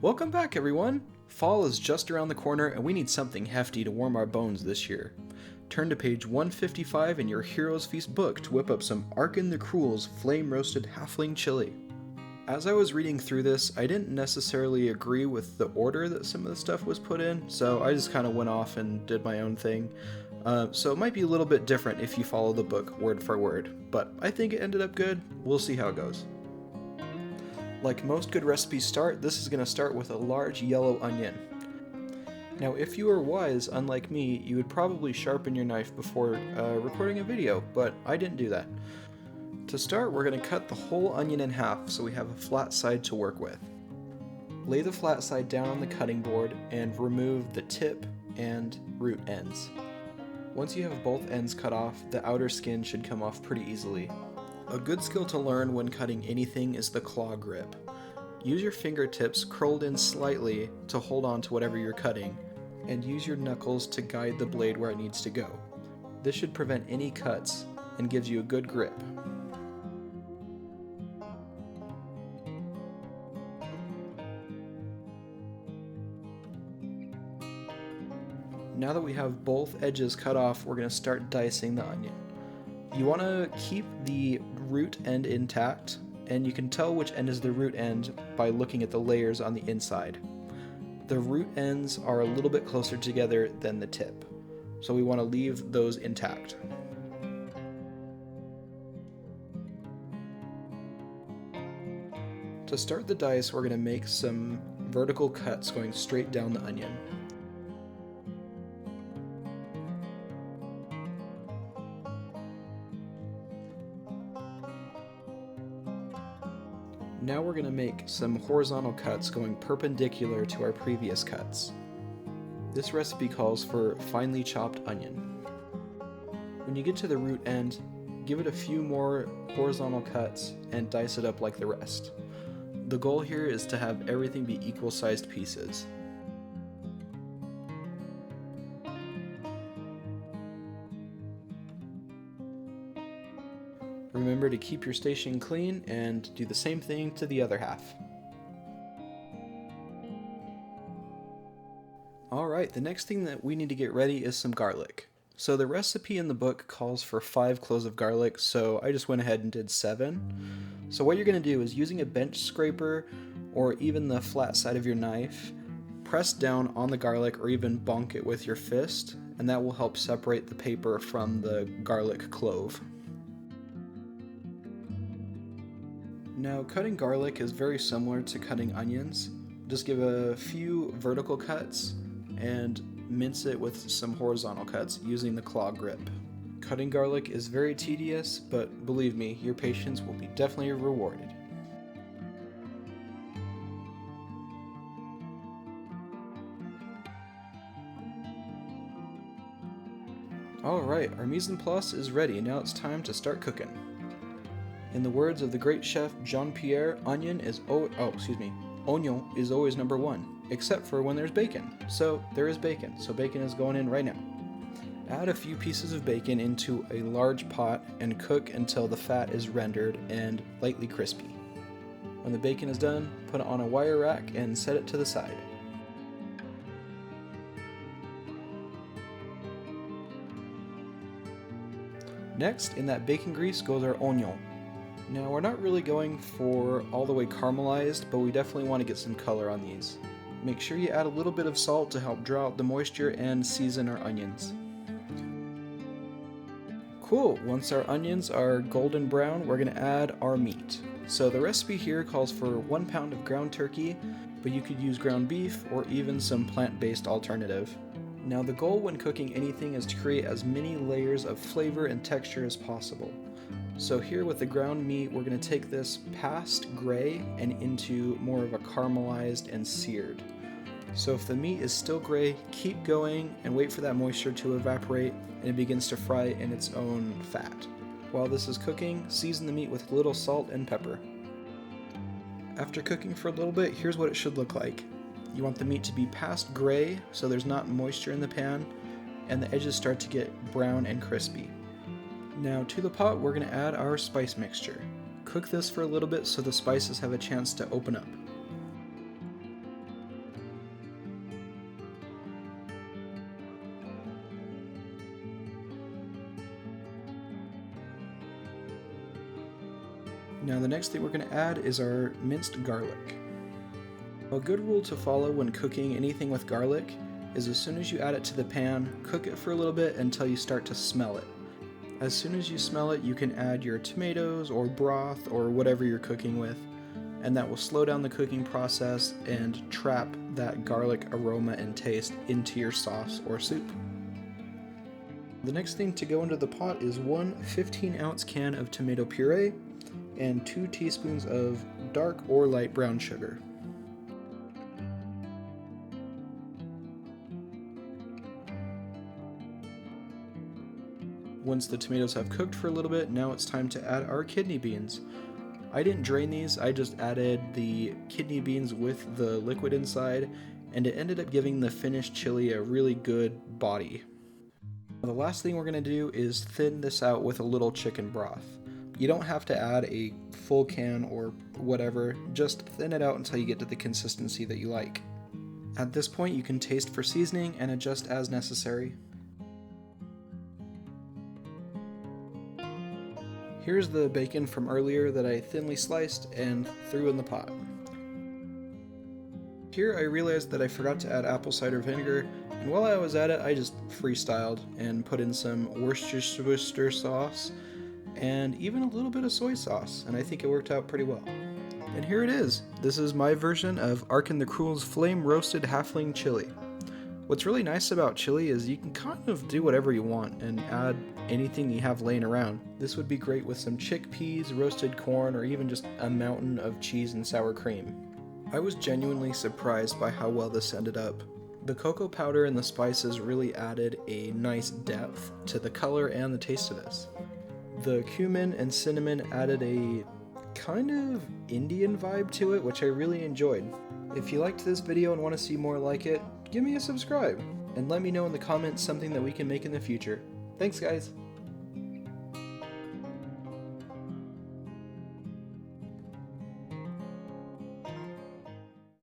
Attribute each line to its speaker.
Speaker 1: Welcome back, everyone! Fall is just around the corner and we need something hefty to warm our bones this year. Turn to page 155 in your Heroes Feast book to whip up some Arkin the Cruel's flame-roasted halfling chili. As I was reading through this, I didn't necessarily agree with the order that some of the stuff was put in, so I just kind of went off and did my own thing. So it might be a little bit different if you follow the book word for word, but I think it ended up good. We'll see how it goes. Like most good recipes start, this is going to start with a large yellow onion. Now, if you are wise, unlike me, you would probably sharpen your knife before recording a video, but I didn't do that. To start, we're going to cut the whole onion in half so we have a flat side to work with. Lay the flat side down on the cutting board and remove the tip and root ends. Once you have both ends cut off, the outer skin should come off pretty easily. A good skill to learn when cutting anything is the claw grip. Use your fingertips curled in slightly to hold on to whatever you're cutting, and use your knuckles to guide the blade where it needs to go. This should prevent any cuts and gives you a good grip. Now that we have both edges cut off, we're going to start dicing the onion. You want to keep the root end intact, and you can tell which end is the root end by looking at the layers on the inside. The root ends are a little bit closer together than the tip, so we want to leave those intact. To start the dice, we're going to make some vertical cuts going straight down the onion. Now we're going to make some horizontal cuts going perpendicular to our previous cuts. This recipe calls for finely chopped onion. When you get to the root end, give it a few more horizontal cuts and dice it up like the rest. The goal here is to have everything be equal-sized pieces. Remember to keep your station clean and do the same thing to the other half. Alright, the next thing that we need to get ready is some garlic. So the recipe in the book calls for 5 cloves of garlic, so I just went ahead and did 7. So what you're going to do is, using a bench scraper or even the flat side of your knife, press down on the garlic or even bonk it with your fist, and that will help separate the paper from the garlic clove. Now, cutting garlic is very similar to cutting onions. Just give a few vertical cuts and mince it with some horizontal cuts using the claw grip. Cutting garlic is very tedious, but believe me, your patience will be definitely rewarded. Alright, our mise en place is ready. Now it's time to start cooking. In the words of the great chef Jean-Pierre, oignon is always number one, except for when there's bacon. So there is bacon, so bacon is going in right now. Add a few pieces of bacon into a large pot and cook until the fat is rendered and lightly crispy. When the bacon is done, put it on a wire rack and set it to the side. Next, in that bacon grease goes our oignon. Now, we're not really going for all the way caramelized, but we definitely want to get some color on these. Make sure you add a little bit of salt to help draw out the moisture and season our onions. Cool, once our onions are golden brown, we're going to add our meat. So the recipe here calls for 1 pound of ground turkey, but you could use ground beef or even some plant-based alternative. Now, the goal when cooking anything is to create as many layers of flavor and texture as possible. So here with the ground meat, we're going to take this past gray and into more of a caramelized and seared. So if the meat is still gray, keep going and wait for that moisture to evaporate and it begins to fry in its own fat. While this is cooking, season the meat with a little salt and pepper. After cooking for a little bit, here's what it should look like. You want the meat to be past gray so there's not moisture in the pan, and the edges start to get brown and crispy. Now to the pot, we're going to add our spice mixture. Cook this for a little bit so the spices have a chance to open up. Now the next thing we're going to add is our minced garlic. A good rule to follow when cooking anything with garlic is as soon as you add it to the pan, cook it for a little bit until you start to smell it. As soon as you smell it, you can add your tomatoes or broth or whatever you're cooking with, and that will slow down the cooking process and trap that garlic aroma and taste into your sauce or soup. The next thing to go into the pot is one 15-ounce can of tomato puree and 2 teaspoons of dark or light brown sugar. Once the tomatoes have cooked for a little bit, now it's time to add our kidney beans. I didn't drain these, I just added the kidney beans with the liquid inside, and it ended up giving the finished chili a really good body. The last thing we're going to do is thin this out with a little chicken broth. You don't have to add a full can or whatever, just thin it out until you get to the consistency that you like. At this point you can taste for seasoning and adjust as necessary. Here's the bacon from earlier that I thinly sliced and threw in the pot. Here I realized that I forgot to add apple cider vinegar, and while I was at it I just freestyled and put in some Worcestershire sauce and even a little bit of soy sauce, and I think it worked out pretty well. And here it is. This is my version of Arkin the Cruel's flame roasted halfling chili. What's really nice about chili is you can kind of do whatever you want and add anything you have laying around. This would be great with some chickpeas, roasted corn, or even just a mountain of cheese and sour cream. I was genuinely surprised by how well this ended up. The cocoa powder and the spices really added a nice depth to the color and the taste of this. The cumin and cinnamon added a kind of Indian vibe to it, which I really enjoyed. If you liked this video and want to see more like it, give me a subscribe, and let me know in the comments something that we can make in the future. Thanks guys!